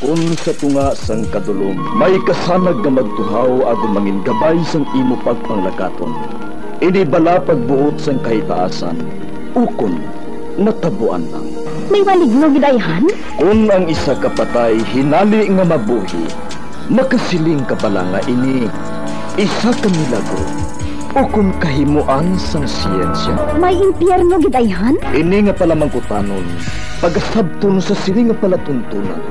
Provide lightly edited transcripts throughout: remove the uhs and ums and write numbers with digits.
Kung sa tunga sang kadulom, may kasanag nga magtuhaw agon mangin gabay sang imo pagpanglakaton. Ini bala pagbuot sang kahitaasan, ukon natabuan lang. May maligno gidayhan? Kung ang isa kapatay hinali nga mabuhi, makasiling ka pala nga ini isa ka milagro o kung kahimuan sang siyensya. May impyerno gidayhan? Ini nga pala mangkutanon, pagasabton sa sili nga palatuntunan.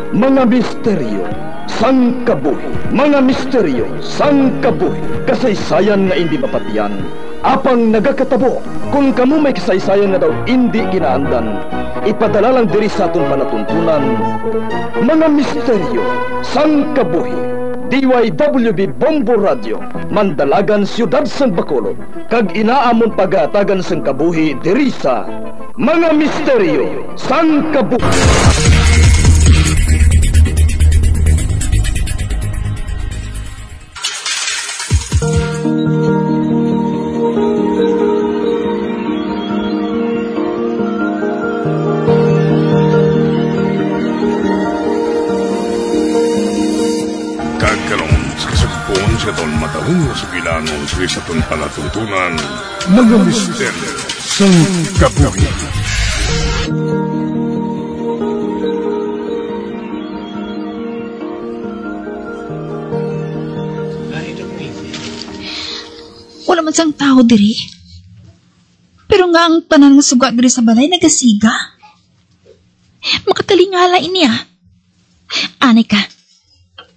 Mga misteryo sang kabuhi, mga misteryo sang kabuhi, kasaysayan nga hindi mapatiyan, apang nagakatabo. Kung kamo may kasaysayan nga daw hindi ginaandan, ipadala lang diri sa atong palatuntunan. Mga misteryo sang kabuhi, DYWB Bombo Radio, Mandalagan, Siyudad sang Bacolod, kag inaamon pagatagan sang kabuhi diri sa Mga Misteryo sang Kabuhi. Don matahong sa bilangon sa isatong palatuntunan, Mga Misteryo sang Kabuhi. Wala man sang tao diri. Pero nga ang tanan nga suga diri sa balay nagasiga. Makatalingala ini Ani ka,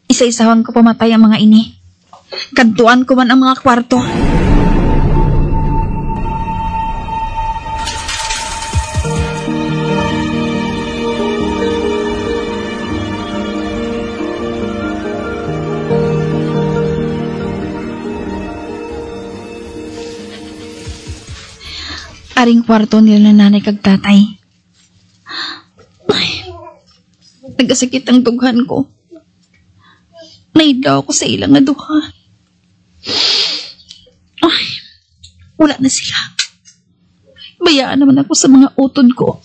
isa-isawang ko pamatay ang mga ini. Kantuan ko man ang mga kwarto. Aring kwarto nila nanay kag tatay. Ay, nagasakit ang dughan ko. Naidaw ko sa ilang nga duha. Ay, wala na sila. Bayaan naman ako sa mga utod ko.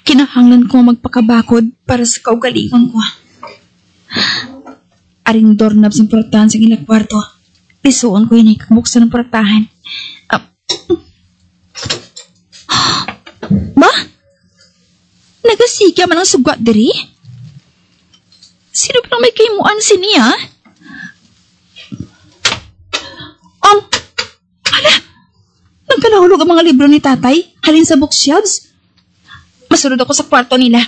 Kinahanglan ko magpakabakod para sa kaugalingon ko. Aring doorknob sa portahan sa ilang kwarto. Pisuon ko yun buksan ng portahan. Ma? Nagasigya man ang sugat diri? Sino pa may kaimuan siniya? Hala! Nagkalahulog ang mga libro ni tatay, halin sa bookshelves. Masunod ako sa kwarto nila.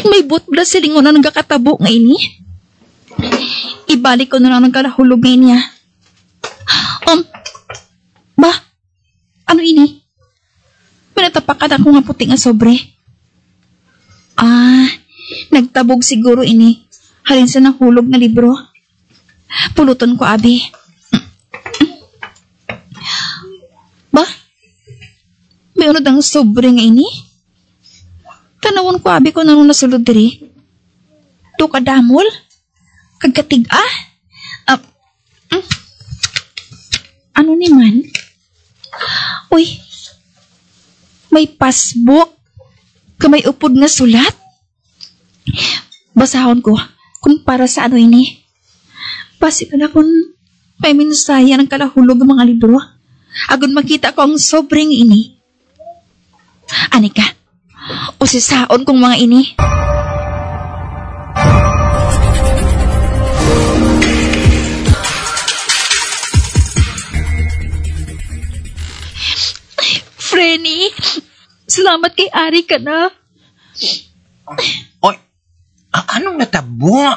May butbla silingon na nagkakatabo nga ini. Ibalik ko na lang nagkalahulog nga niya. Ba? Ano ini? Pinatapakan ako nga puting nga sobre. Nagtabog siguro ini. Halin sa nahulog na libro. Puluton ko, abi. Ba? May unod ang sobre nga ini? Tanawon ko, abi, kung anong nasulod diri. Do kadamol? Kagkatig, Ano ni man? Uy, may passbook. Kamay upod nga sulat. Basahon ko kung para sa ano ini. Basi ka na kung may minusaya ng kalahulog ng mga libro. Agon makita ko ang sobrang ini. Anika, usisaon kong mga ini. Frenny, salamat kay Ari ka na. Oy, anong natabo?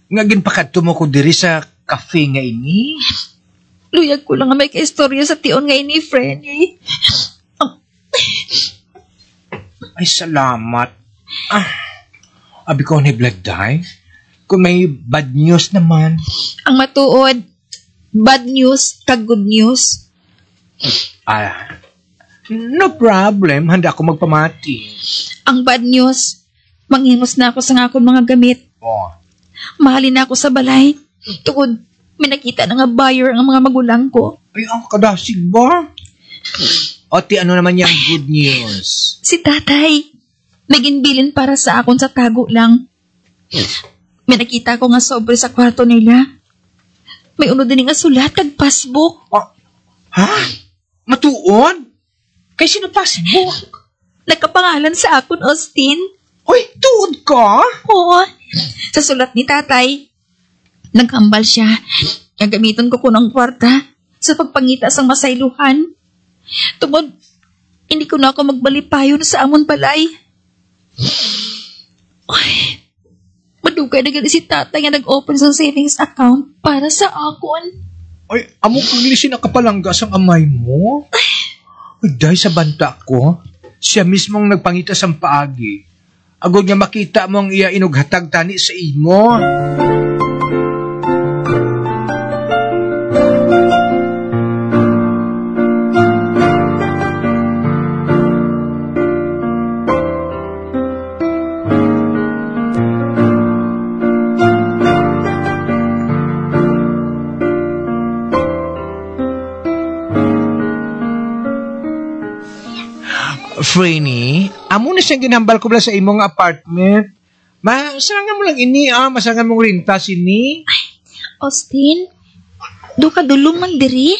Nga ginpakadto mo ko diri sa cafe nga ini? Luyag ko lang nga may kaistorya sa tion nga ini, Frenny. Ay, salamat. Abi ko ni blood die? Kung may bad news naman. Ang matuod, bad news kag good news. No problem. Handa ako magpamati. Ang bad news, manghimos na ako sa akong mga gamit. Mahalin na ako sa balay. Tungod, may nakita na nga buyer ang mga magulang ko. Ay, ang kadasig ba? O ti ano naman yung good news? Si tatay, may ginbilin para sa akon sa tago lang. May nakita ko nga sobre sa kwarto nila. May uno din nga sulat kag passbook. Ha? Matuon? Kay sino passbook? Nagkapangalan sa akon, Austin. Uy, tuod ka? Oo. Sa sulat ni tatay, naghambal siya. Gagamiton ko ng kwarta sa pagpangita sang masayluhan. Tungod, hindi ko na ako magbalipayon sa amon balay. Ay, madugay na gali si tatay nga nag-open sa savings account para sa akon. Ay, amo kaglisin na kapalanggas ang amay mo? Ay, dahil sa banta ko, siya mismong nagpangita sa paagi. Agod niya makita mo ang iya inughatag tani sa imo. Franny, amo na siyang ginhambal ko sa imong apartment. Masangan mo lang ini, masangan mong rintas ini. Austin, do ka dulong man diri?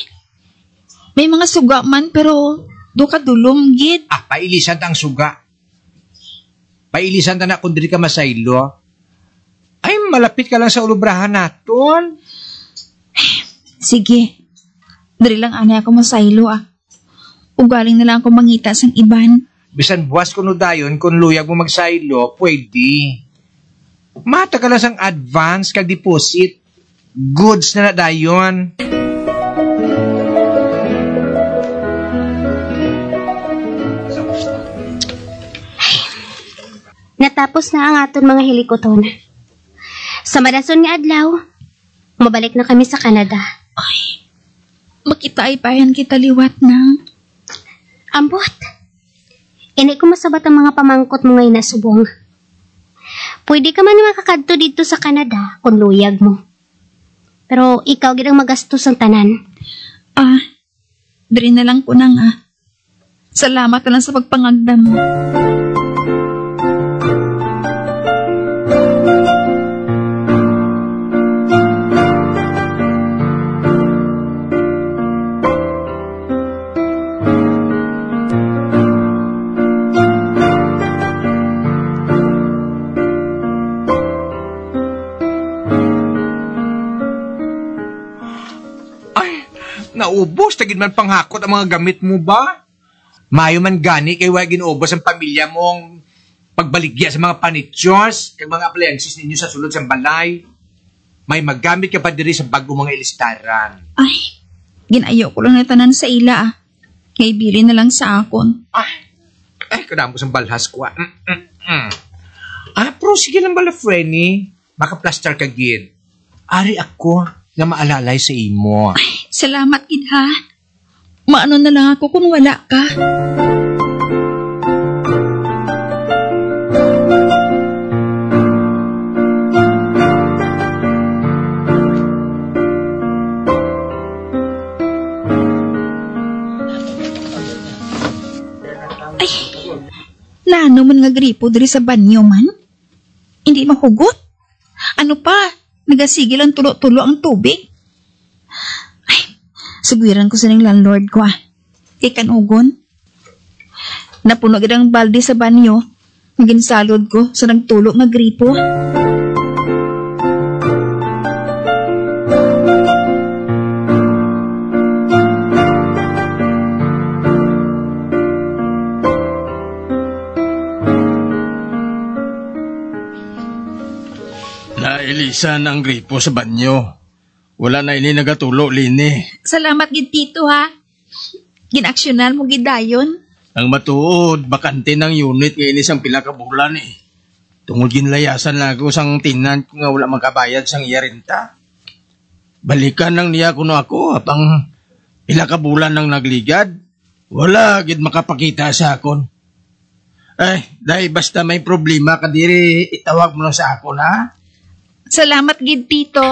May mga suga man pero do ka dulong gid. Pailisan ta ang suga. Pailisan ta na kung diri ka masaylo. Ay, malapit ka lang sa ulubrahan naton. Sige, diri lang ani ako masaylo Ugaling na lang ako mangita sang iban. Bisan buwas kuno dayon kung luyag mo magsaylo, pwede. Mata ka lang sang advance kag deposit. Goods na dayon. Natapos na ang aton mga hilikoton. Sa madason nga adlaw, mabalik na kami sa Canada. Ay, makita ay payan kita liwat nang. Ambot. Ini ko masabat ang mga pamangkot mo ngayon na subong. Pwede ka man makakadto dito sa Canada kung luyag mo. Pero ikaw gid ang magastos ang tanan. Diri na lang ko nang Salamat na lang sa pagpangagda mo. Naubos, tagid man panghakot ang mga gamit mo ba? Mayo man gani kay wag ginuubos ang pamilya mong pagbaligya sa mga panitsyos kag mga appliances ninyo sa sulod sa balay. May magamit ka pa diri sa bago mga ilistaran. Ay, ginayo ko lang na tanan sa ila Kay bili na lang sa akon. Ay, kadamo sa balhas ko. Pero sige lang bala, Frenny. Maka-plaster ka gid. Ari ako na maalalay sa imo. Ay, salamat gid ha. Maano na lang ako kung wala ka. Ay, lano man nga gripo diri sa banyo man. Hindi mahugot. Ano pa? Nagasigil ang tulo-tulo ang tubig. Ay, sugiran ko sa ning landlord ko Kay kanugon. Napuno gid ang balde sa banyo. Ginsalod ko sa nagtulo nga gripo. Nailisan ang gripo sa banyo. Wala na ini nagatulo, Lini. Salamat gid tito ha. Ginaksyonan mo gid dayon. Ang matuod, bakante ng unit ngayon isang pila ka bulan Tungod ginlayasan na ako sang tinan nga wala magkabayad sang iya renta. Balikan nang niya kuno ako apang pila ka bulan nang nagligad. Wala gid makapakita sa akon. Dahil basta may problema kadiri itawag mo lang sa akon ha. Salamat gid tito.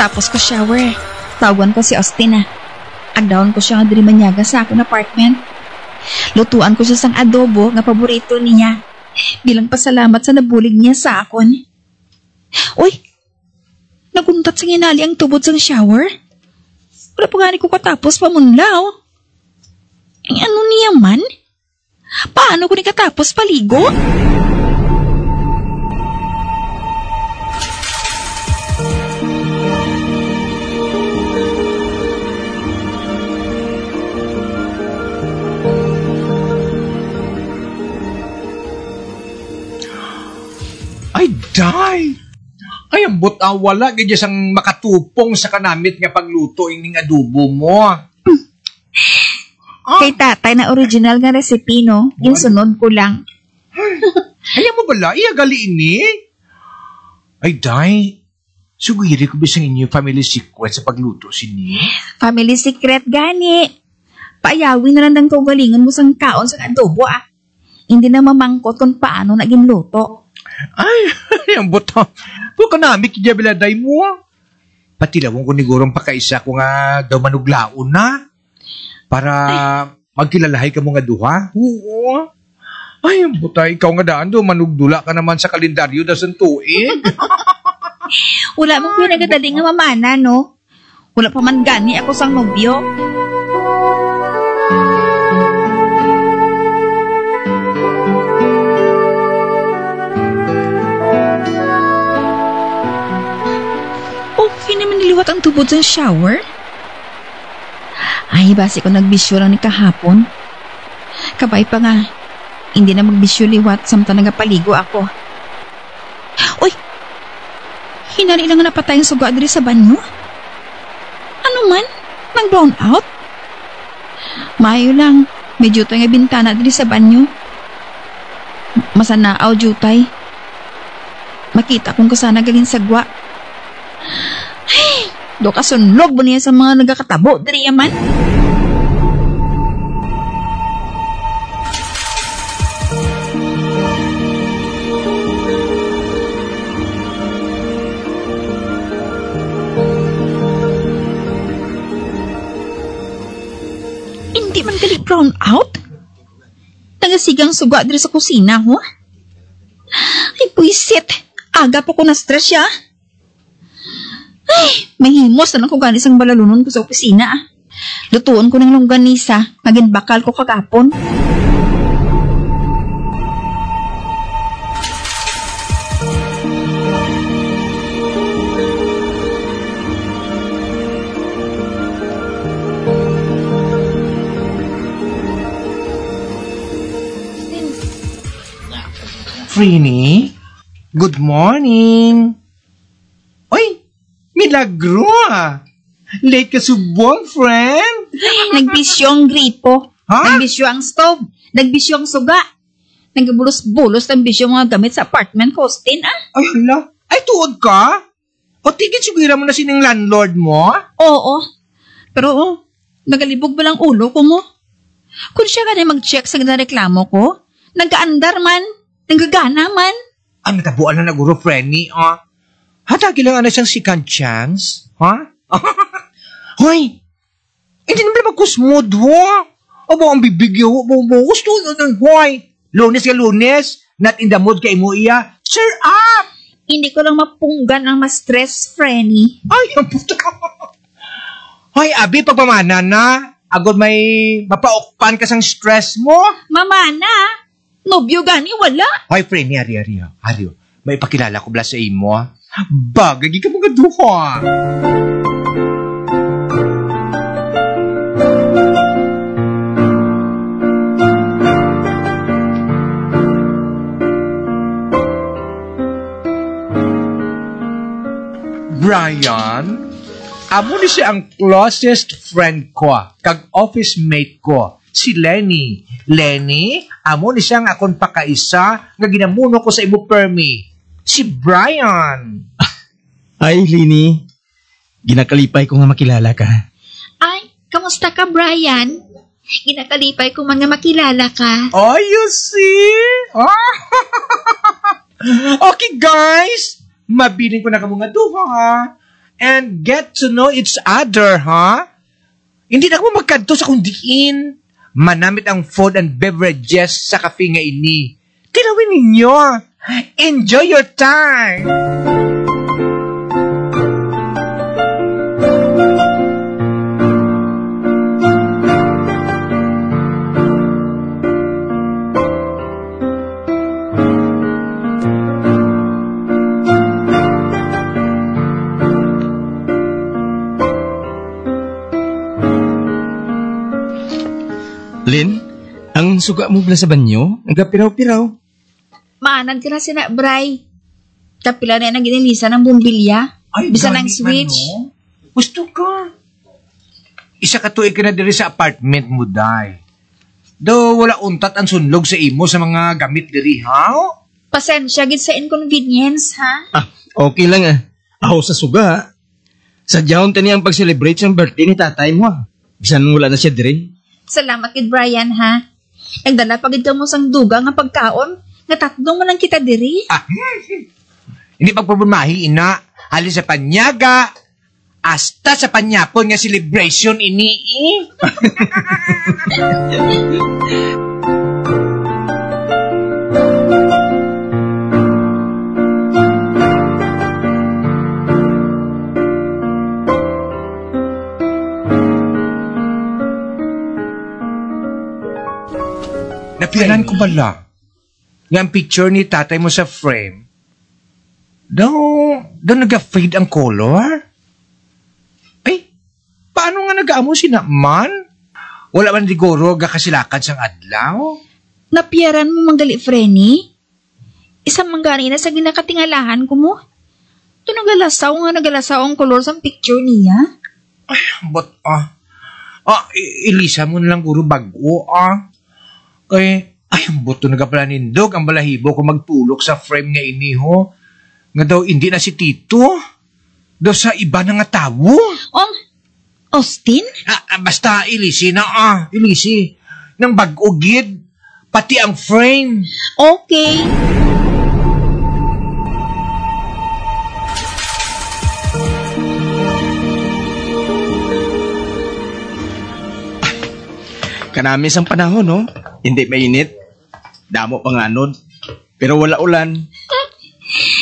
Tapos ko shower. Tawagan ko si Austin na. Agdawon ko siya nga diri manyaga sa akong apartment. Lutuan ko siya sang adobo nga paborito niya. Bilang pasalamat sa nabulig niya sa akon. Uy! Naguntat sa nginali ang tubod sang shower? Wala pa nga ko katapos pamunlaw. Ang ano niya man? Paano ko ni katapos paligo? Ay, day! Ay, ambot wala. Ganyan sang makatupong sa kanamit nga pagluto ining adobo mo. Kay tatay na original nga recipe, no? Ginsunod ko lang. Ayaw mo bala? Iyagali ini? Ay, day. Sugiri ko bisang inyo family secret sa pagluto sini. Family secret gani. Paayawin na lang ng kaugalingan mo sang kaon sa adobo, ah. Hindi na mamangkot kung paano naging luto. Ay, ang buto. Buka namin kijabiladay mo. Patilawang ko nigurong pakaisa ko nga daw manuglaon na. Para magkilalahay ka mo nga duha. Oo. Ay, ang buta. Ikaw nga daan do. Manugdula ka naman sa kalendaryo da santuig. Wala mong pinagadaling nga mamana, no? Wala pa man gani ako sang nobyo. Okay naman niliwat ang tubod sa shower. Ay, basi ko nagbisyo lang ni kahapon. Kabay pa nga, hindi na magbisyo liwat samta nagapaligo ako. Uy! Hinali lang nga napatay ang suga diri sa banyo? Ano man? Nag-brown out? Mayo lang, medyo tayo nga bintana diri sa banyo. Masanaaw, jutay. Makita kung kasana galing sagwa. Ay, do ka sunlog mo niya sa mga nagkakatabo diri yaman. Hindi man gali brown out? Nagasigang suga diri sa kusina, ho? Ay, puisit. Aga po ko na-stress siya. Ay, mahimos na lang ko ganis ang balalunon ko sa opisina. Lutuon ko ng longganisa. Naging bakal ko kagapon. Frini, good morning. Oy, milagro ah. Late ka subong, friend. Nagbisyo ang gripo. Ha? Nagbisyo ang stove. Nagbisyo ang suga. Nagbulos-bulos ng bisyo mga gamit sa apartment ko, Austin, ah. Ay, hala. Ay, tuod ka? O tigit sigura mo na sining landlord mo? Oo. Pero, nagalibog ba lang ulo ko mo? Kung siya ka na mag-check sa reklamo ko, nag-aandar man, nagagana man. Ang natabuan na naguro, Frenny, ah. Hatagi lang na siyang second chance, ha? Hoy, hindi naman magkusmod, ha? Aba, ang bibigyo, gusto yun, hoy. Lunes ka lunes, not in the mood kay mo iya. Cheer up! Hindi ko lang mapunggan ang ma-stress, Frenny. Ay, ang puto ka. Hoy, abi, pagpamana na. Agad may mapaukpan ka sang stress mo. Mamana, nobyo gani wala. Hoy, Frenny, ari. May pakilala ko bala sa imo, ha? Bagagi ka mga duha. Brian, amo ni siya ang closest friend ko, kag office mate ko, si Lenny. Lenny, amo ni siya ang akon pakaisa nga ginamuno ko sa imo permi. Si Brian. Ay, Lini. Ginakalipay ko nga makilala ka. Ay, kamusta ka, Brian? Ginakalipay ko man nga makilala ka. Oh, you see? Oh. Okay, guys. Mabiling ko na ka mga duha. and get to know each other, ha? Hindi na mo magkanto sa kundiin. Manamit ang food and beverages sa cafe nga ini. Tilawin ninyo. Enjoy your time. Lin, ang suga mo bala sa banyo, nagapiraw-piraw. Maanad ka na sina, Bray. Kapila na yung ginilisa ng bumbilya. Bisa ng switch. Ano? Gusto ka. Isa ka tuig ka na diri sa apartment mo, day. Do wala untat ang sunlog sa imo sa mga gamit diri, ha? Pasensya, gid sa inconvenience, ha? Okay lang Ako sa suga. Sadyahon tani ang pag-celebrate sa birthday ni tatay mo. Bisan wala na siya diri. Salamat kid Brian, ha? Nagdala pa gid ka mo sang duga nga pagkaon. Natatlong mo lang kita diri. Hindi pagproblemahi, ina. Halin sa panyaga. Hasta sa panyapon nga celebration ini, Napianan ko bala nga ang picture ni tatay mo sa frame. Daw nag-fade ang color? Ay, paano nga nag-aamo si Naman? Wala man liguro gakasilakad sang adlaw? Napiaran mo manggali, Frenny? Isang manggani na sa ginakatingalahan ko mo. Ito nagalasaw ang kolor sa picture niya. Ay, but ilisa mo nalang guro bago, Ay, ang buto nagapalanindog, ang balahibo ko magtulok sa frame nga ini, ho. Nga daw, hindi na si Tito. Daw sa iba na nga tawo. Austin? Basta, ilisi na, ilisi. Nang bag-ugid, pati ang frame. Okay. Kanamis ang panahon, no? Hindi mainit. Damo panganod. Pero wala ulan.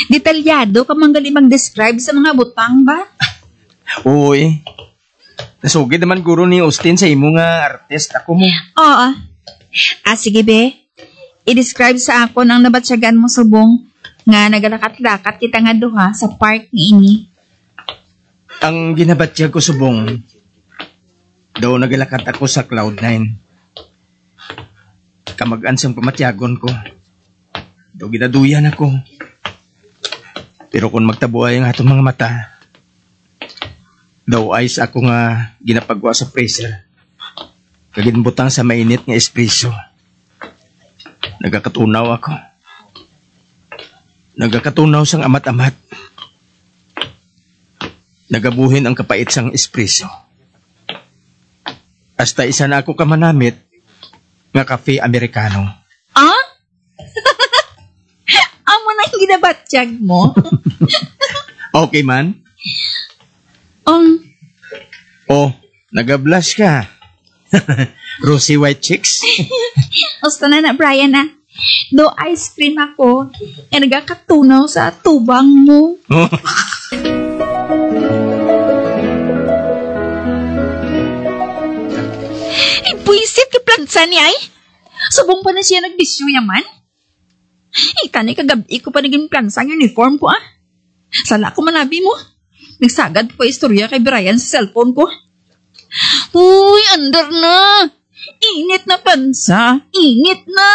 Detalyado ka manggali mag-describe sa mga butang ba? Uy. Nasugid naman guro ni Austin sa imo nga artist. Ako mo. Oo. Sige be. I-describe sa ako nang nabatsyagan mo subong nga nagalakat-lakat kita nga duha sa park ni ini. Ang ginabatyag ko subong, daw nagalakat ako sa Cloud9. Kamag-ansang pamatyagon ko. Daw ginaduyan ako. Pero kung magtabuay ang atong mga mata, daw ice ako nga ginapagwa sa freezer. Kaginbutang sa mainit nga espresso. Nagakatunaw ako. Nagakatunaw sang amat-amat. Nagabuhin ang kapait sang espresso. Hasta isa na ako kamanamit nga cafe Americano. Amo na yung ginabatyag mo? Okay man? Nagablush ka. Rosy white cheeks. Gusto na Brian na. Do ice cream ako. Nagakatunaw sa tubang mo. Buisit ka plansa niya Subong pa na siya nagbisyo yaman. Tani kagabi ko pa naging plansa ang uniform ko Sala ko manabi mo. Nagsagad pa istorya kay Brian sa cellphone ko. Uy, andar na. Init na plansa. Init na.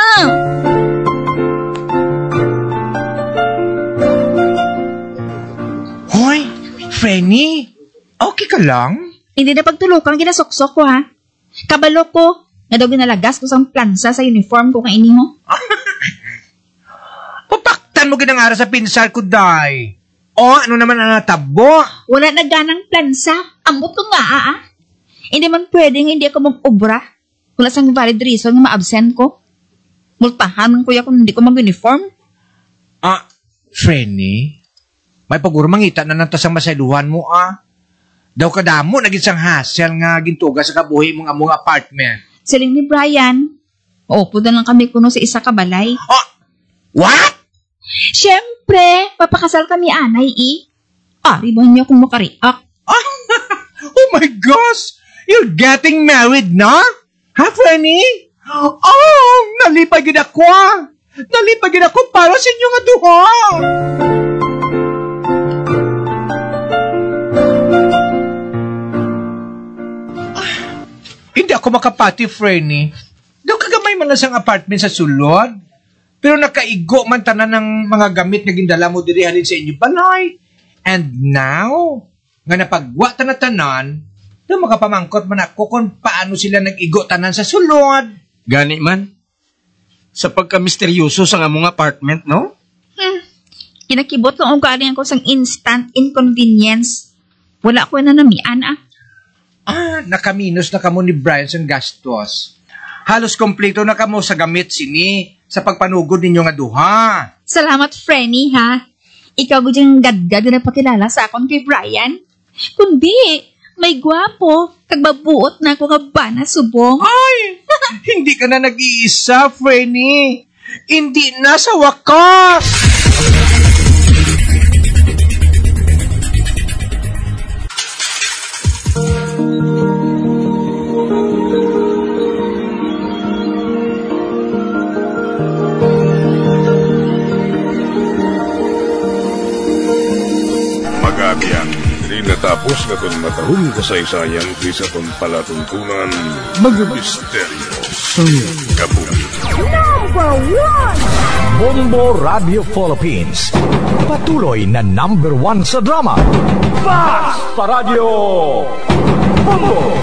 Hoy, Frenny. Okay ka lang? Hindi na pagtulukan ginasoksok ko Kabalo ko, na daw ginalagas ko sa plansa sa uniform ko kaini mo. Papaktan mo ginangara sa pinsal ko, day. Ano naman ang natabo? Wala na ganang plansa. Ambot ko nga, Hindi man pwedeng hindi ako mag-obra. Wala sang valid reason nga ma-absent ko. Multahan man kuya kung hindi ko mag-uniform. Frenny, May paguro mangita na nanta sa masayluhan mo, Daw kadamo, naging sang hassle nga gintuga sa kabuhi mong among apartment. Siling ni Brian, opo na lang kami kuno sa isa ka balay. What? Siyempre, papakasal kami anay Ari ba niya kung makariak? Oh my gosh! You're getting married na? Ha, Frenny? Oh, nalipagin ako Nalipagin ako para sa inyo nga duha! Hindi ako makapati, Frenny. Daw kagamay man lang sang apartment sa sulod. Pero nakaigo man tanan ng mga gamit na gindala mo diri halin sa inyo balay. And now, nga napagwa tanan, daw makapamangkot man ako kung paano sila nag-igo tanan sa sulod. Gani man. Sa pagka-misteryoso sa among apartment, no? Kinakibot ng ugaling ako sang instant inconvenience. Wala ko na namian Nakaminos na kamo ni Brian sa gastos. Halos kompleto na kamo sa gamit sini sa pagpanugod ninyo nga duha. Salamat, Frenny, ha? Ikaw gudyang gadgad na pakilala sa akon kay Brian. Kundi, may gwapo, kagbabuot na ako nga bana subong. Ay! Hindi ka na nag-iisa, Frenny. Hindi na sa wakas. Magabiang, rinatapos na itong matahong kasaysayan sa itong palatuntunan, mga misteryo sa kabuhi. Number 1! Bombo Radio Philippines. Patuloy na number 1 sa drama. Fast sa Radio Bombo!